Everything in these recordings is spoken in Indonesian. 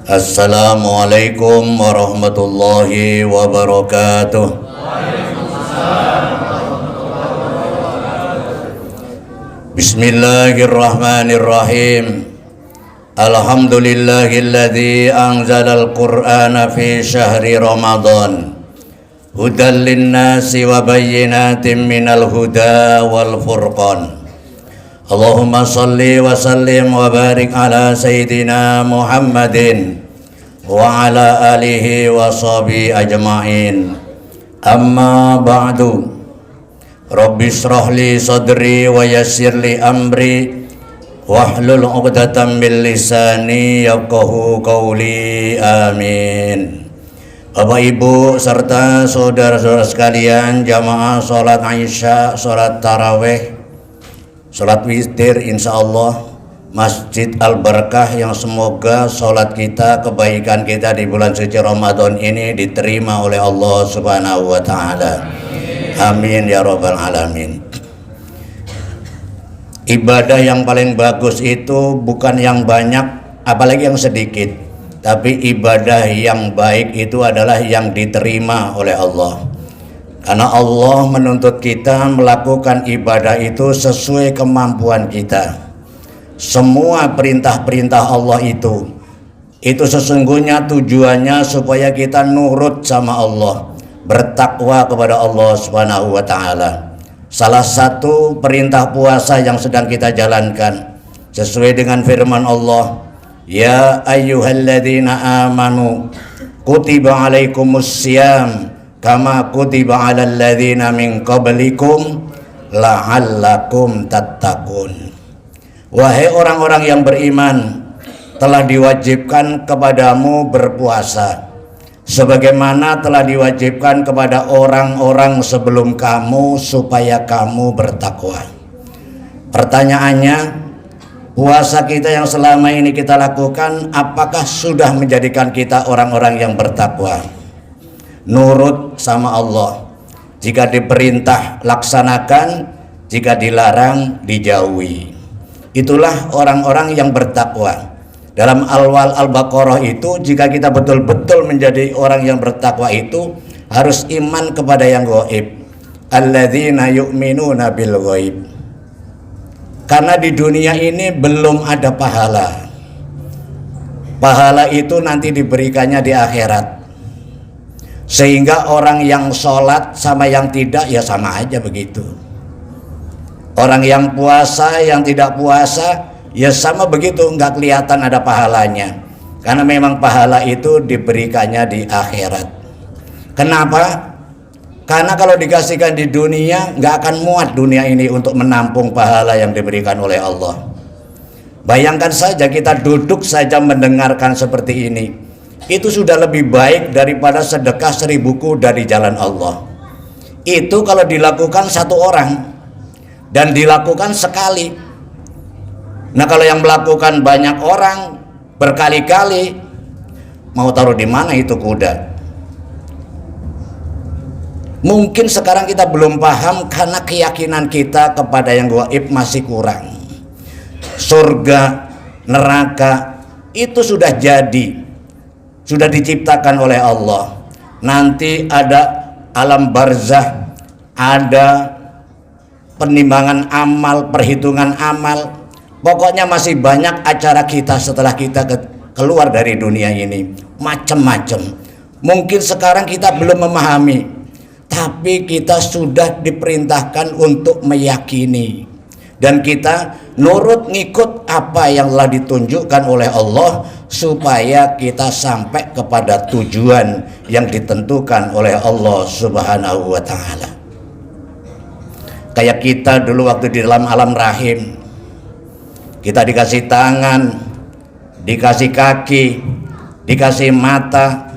Assalamualaikum warahmatullahi wabarakatuh. Bismillahirrahmanirrahim. Alhamdulillahilladzi anzalal qur'ana fi syahri Ramadan hudan linnasi wa bayyinatin minal huda wal furqan. Allahumma salli wa sallim wa barik ala sayyidina Muhammadin wa ala alihi wa sahbihi ajma'in. Amma ba'du. Rabbi shrah li sadri wa yassir li amri wahlul 'uqdatam min lisani yafqahu qawli. Amin. Bapak Ibu serta saudara-saudara sekalian, jamaah salat Isya, salat tarawih, salat witir, insyaallah Masjid Al-Barakah, yang semoga salat kita, kebaikan kita di bulan suci Ramadan ini diterima oleh Allah Subhanahu wa taala. Amin ya rabbal alamin. Ibadah yang paling bagus itu bukan yang banyak, apalagi yang sedikit, tapi ibadah yang baik itu adalah yang diterima oleh Allah. Karena Allah menuntut kita melakukan ibadah itu sesuai kemampuan kita. Semua perintah-perintah Allah itu sesungguhnya tujuannya supaya kita nurut sama Allah, bertakwa kepada Allah Subhanahu wa taala. Salah satu perintah puasa yang sedang kita jalankan sesuai dengan firman Allah, ya ayyuhalladzina amanu kutiba alaikumussyam kama kutiba alal ladzina min qablikum la'allakum tattaqun. Wahai orang-orang yang beriman, telah diwajibkan kepadamu berpuasa sebagaimana telah diwajibkan kepada orang-orang sebelum kamu supaya kamu bertakwa. Pertanyaannya, puasa kita yang selama ini kita lakukan, apakah sudah menjadikan kita orang-orang yang bertakwa? Nurut sama Allah. Jika diperintah laksanakan, jika dilarang dijauhi. Itulah orang-orang yang bertakwa. Dalam Al-Baqarah itu, jika kita betul-betul menjadi orang yang bertakwa itu harus iman kepada yang gaib. Alladzina yu'minuna bil ghaib. Karena di dunia ini belum ada pahala. Pahala itu nanti diberikannya di akhirat. Sehingga orang yang sholat sama yang tidak ya sama aja begitu. Orang yang puasa, yang tidak puasa ya sama begitu, nggak kelihatan ada pahalanya. Karena memang pahala itu diberikannya di akhirat. Kenapa? Karena kalau dikasihkan di dunia nggak akan muat dunia ini untuk menampung pahala yang diberikan oleh Allah. Bayangkan saja kita duduk saja mendengarkan seperti ini, itu sudah lebih baik daripada sedekah 1000 kuda di jalan Allah. Itu kalau dilakukan satu orang dan dilakukan sekali. Nah kalau yang melakukan banyak orang berkali-kali, mau taruh di mana itu kuda? Mungkin sekarang kita belum paham karena keyakinan kita kepada yang gaib masih kurang. Surga, neraka itu sudah jadi, sudah diciptakan oleh Allah. Nanti ada alam barzah, ada penimbangan amal, perhitungan amal. Pokoknya masih banyak acara kita setelah kita keluar dari dunia ini, macam-macam. Mungkin sekarang kita belum memahami, tapi kita sudah diperintahkan untuk meyakini, dan kita nurut ngikut apa yang telah ditunjukkan oleh Allah supaya kita sampai kepada tujuan yang ditentukan oleh Allah Subhanahu wa taala. Kayak kita dulu waktu di dalam alam rahim, kita dikasih tangan, dikasih kaki, dikasih mata,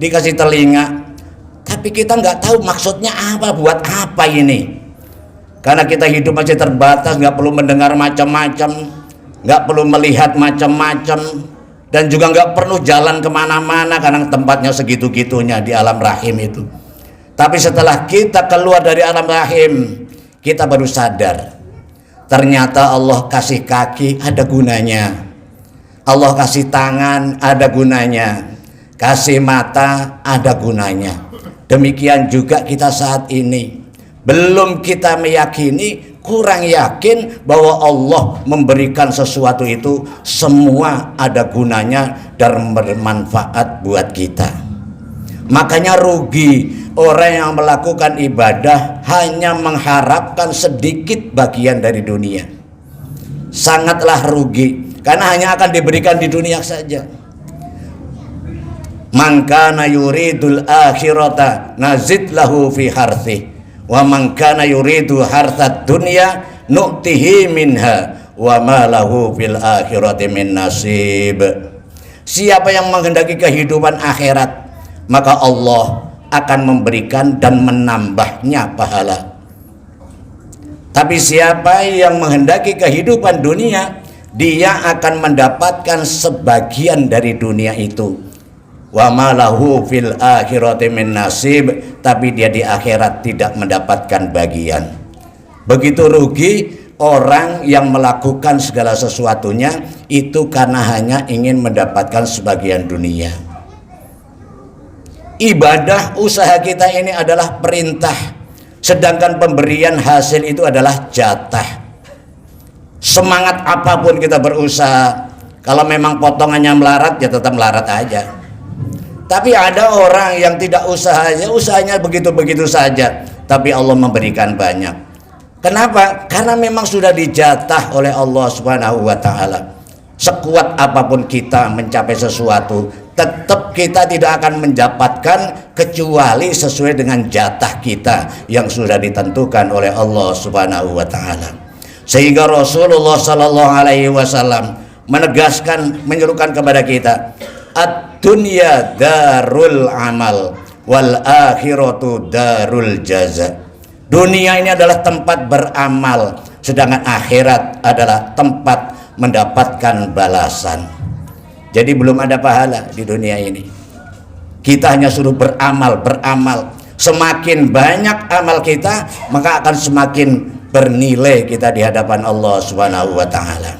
dikasih telinga, tapi kita nggak tahu maksudnya apa, buat apa ini. Karena kita hidup masih terbatas, nggak perlu mendengar macam-macam, nggak perlu melihat macam-macam, dan juga nggak perlu jalan kemana-mana karena tempatnya segitu-gitunya di alam rahim itu. Tapi setelah kita keluar dari alam rahim, kita baru sadar ternyata Allah kasih kaki ada gunanya, Allah kasih tangan ada gunanya, kasih mata ada gunanya. Demikian juga kita saat ini belum kita meyakini, kurang yakin bahwa Allah memberikan sesuatu itu semua ada gunanya dan bermanfaat buat kita. Makanya rugi orang yang melakukan ibadah hanya mengharapkan sedikit bagian dari dunia. Sangatlah rugi, karena hanya akan diberikan di dunia saja. Man kana yuridul akhirata nazid lahu fi harthi wa man kana yuridu hartsad dunya nu'tihi minha wa ma lahu fil akhirati min nasib. Siapa yang menghendaki kehidupan akhirat, maka Allah akan memberikan dan menambahnya pahala. Tapi siapa yang menghendaki kehidupan dunia, dia akan mendapatkan sebagian dari dunia itu. Wa ma lahu fil akhirati min nasib, tapi dia di akhirat tidak mendapatkan bagian. Begitu rugi orang yang melakukan segala sesuatunya itu karena hanya ingin mendapatkan sebagian dunia. Ibadah usaha kita ini adalah perintah, sedangkan pemberian hasil itu adalah jatah. Semangat apapun kita berusaha, kalau memang potongannya melarat ya tetap melarat aja. Tapi ada orang yang tidak usahanya begitu-begitu saja, tapi Allah memberikan banyak. Kenapa? Karena memang sudah dijatah oleh Allah Subhanahu wa taala. Sekuat apapun kita mencapai sesuatu, tetap kita tidak akan mendapatkan kecuali sesuai dengan jatah kita yang sudah ditentukan oleh Allah Subhanahu wa taala. Sehingga Rasulullah sallallahu alaihi wasallam menegaskan, menyerukan kepada kita, ad-dunya darul amal wal akhiratu darul jaza. Dunia ini adalah tempat beramal, sedangkan akhirat adalah tempat mendapatkan balasan. Jadi belum ada pahala di dunia ini. Kita hanya suruh beramal. Semakin banyak amal kita, maka akan semakin bernilai kita di hadapan Allah Subhanahu wa taala.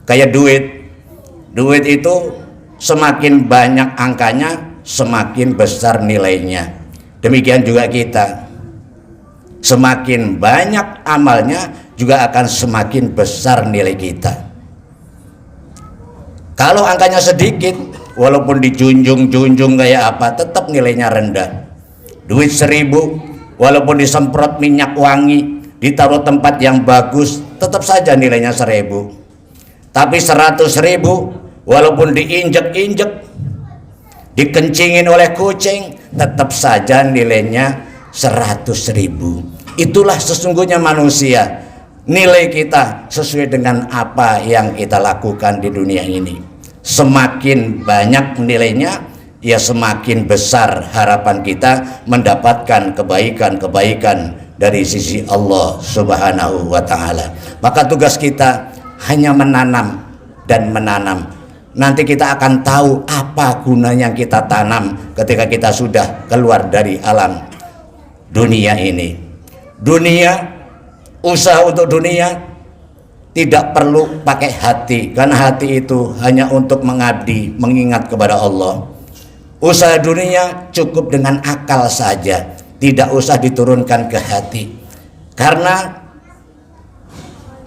Kayak duit itu semakin banyak angkanya, semakin besar nilainya. Demikian juga kita. Semakin banyak amalnya, juga akan semakin besar nilai kita. Kalau angkanya sedikit, walaupun dijunjung kayak apa, tetap nilainya rendah. Duit 1.000, walaupun disemprot minyak wangi, ditaruh tempat yang bagus, tetap saja nilainya 1.000. Tapi 100.000, walaupun diinjek-injek, dikencingin oleh kucing, tetap saja nilainya 100.000. Itulah sesungguhnya manusia. Nilai kita sesuai dengan apa yang kita lakukan di dunia ini. Semakin banyak nilainya, ya semakin besar harapan kita mendapatkan kebaikan-kebaikan dari sisi Allah Subhanahu wa taala. Maka tugas kita hanya menanam dan menanam. Nanti kita akan tahu apa gunanya yang kita tanam ketika kita sudah keluar dari alam dunia ini. Usaha untuk dunia tidak perlu pakai hati, karena hati itu hanya untuk mengabdi, mengingat kepada Allah. Usaha dunia cukup dengan akal saja, tidak usah diturunkan ke hati. Karena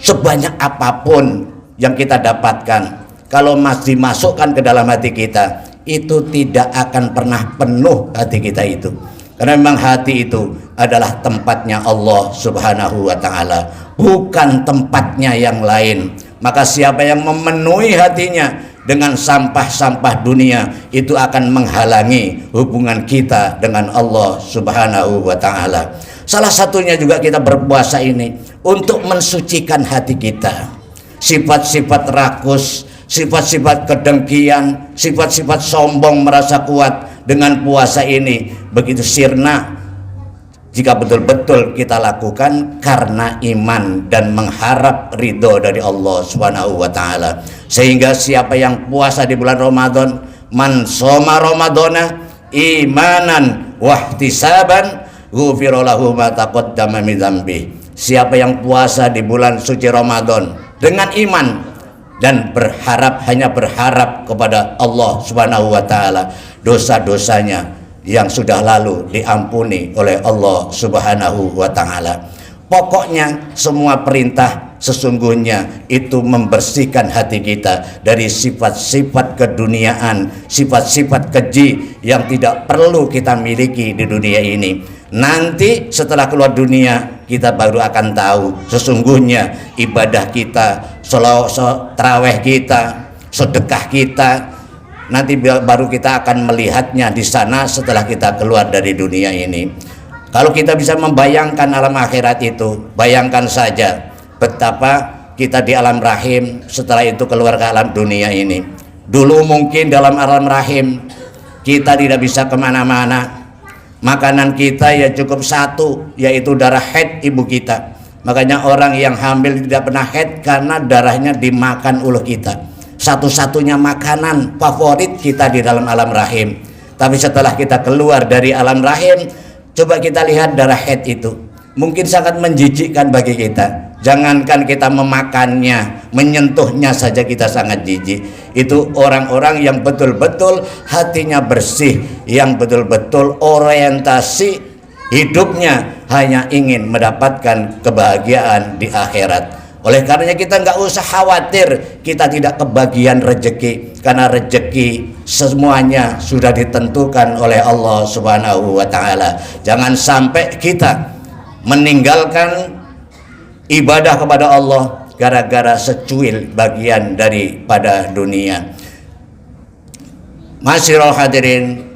sebanyak apapun yang kita dapatkan, kalau masih dimasukkan ke dalam hati kita, itu tidak akan pernah penuh hati kita itu. Karena memang hati itu adalah tempatnya Allah Subhanahu wa taala, bukan tempatnya yang lain. Maka siapa yang memenuhi hatinya dengan sampah-sampah dunia, itu akan menghalangi hubungan kita dengan Allah Subhanahu wa taala. Salah satunya juga kita berpuasa ini untuk mensucikan hati kita. Sifat-sifat rakus, sifat-sifat kedengkian, sifat-sifat sombong merasa kuat, dengan puasa ini begitu sirna, jika betul-betul kita lakukan karena iman dan mengharap ridho dari Allah Subhanahu wa taala. Sehingga siapa yang puasa di bulan Ramadan, man shoma ramadhana imanan wahtisaban ghufira lahu ma taqaddama min dzambi. Siapa yang puasa di bulan suci Ramadan dengan iman dan hanya berharap kepada Allah Subhanahu wa taala, dosa-dosanya yang sudah lalu diampuni oleh Allah Subhanahu wa taala. Pokoknya semua perintah sesungguhnya itu membersihkan hati kita dari sifat-sifat keduniaan, sifat-sifat keji yang tidak perlu kita miliki di dunia ini. Nanti setelah keluar dunia kita baru akan tahu sesungguhnya ibadah kita, tarawih kita, sedekah kita, nanti baru kita akan melihatnya di sana setelah kita keluar dari dunia ini. Kalau kita bisa membayangkan alam akhirat itu, bayangkan saja betapa kita di alam rahim, setelah itu keluar ke alam dunia ini. Dulu mungkin dalam alam rahim kita tidak bisa kemana-mana, makanan kita ya cukup satu, yaitu darah haid ibu kita. Makanya orang yang hamil tidak pernah haid karena darahnya dimakan oleh kita. Satu-satunya makanan favorit kita di dalam alam rahim. Tapi setelah kita keluar dari alam rahim, coba kita lihat darah haid itu, mungkin sangat menjijikkan bagi kita. Jangankan kita memakannya, menyentuhnya saja kita sangat jijik. Itu orang-orang yang betul-betul hatinya bersih, yang betul-betul orientasi hidupnya hanya ingin mendapatkan kebahagiaan di akhirat. Oleh karenanya kita nggak usah khawatir kita tidak kebagian rezeki, karena rezeki semuanya sudah ditentukan oleh Allah Subhanahu wa taala. Jangan sampai kita meninggalkan ibadah kepada Allah gara-gara secuil bagian daripada dunia. Masyiral hadirin,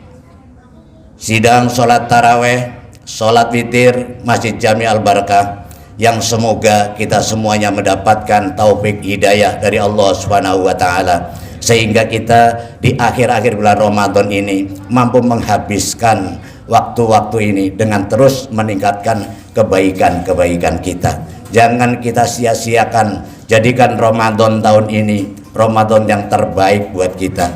sidang sholat taraweh, sholat witir Masjid Jami Al Barakah, yang semoga kita semuanya mendapatkan taufik hidayah dari Allah Subhanahu wa taala, sehingga kita di akhir-akhir bulan Ramadan ini mampu menghabiskan waktu-waktu ini dengan terus meningkatkan kebaikan-kebaikan kita. Jangan kita sia-siakan, jadikan Ramadan tahun ini Ramadan yang terbaik buat kita,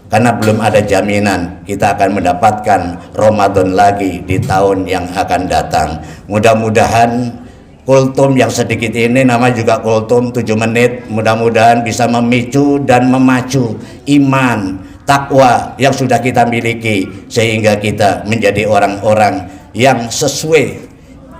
karena belum ada jaminan kita akan mendapatkan Ramadan lagi di tahun yang akan datang. Mudah-mudahan kultum yang sedikit ini, nama juga kultum 7 menit, mudah-mudahan bisa memicu dan memacu iman, takwa yang sudah kita miliki, sehingga kita menjadi orang-orang yang sesuai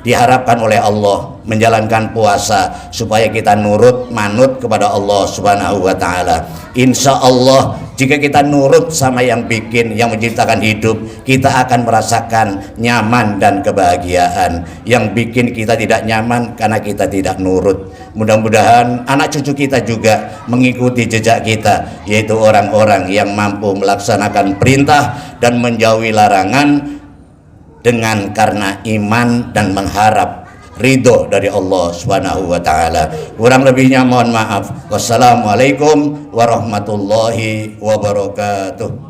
diharapkan oleh Allah, menjalankan puasa supaya kita nurut manut kepada Allah Subhanahu wa taala. Insya Allah jika kita nurut sama yang bikin, yang menciptakan hidup, kita akan merasakan nyaman dan kebahagiaan. Yang bikin kita tidak nyaman karena kita tidak nurut. Mudah-mudahan anak cucu kita juga mengikuti jejak kita, yaitu orang-orang yang mampu melaksanakan perintah dan menjauhi larangan dengan karena iman dan mengharap ridho dari Allah Subhanahu wa taala. Kurang lebihnya mohon maaf. Wassalamualaikum warahmatullahi wabarakatuh.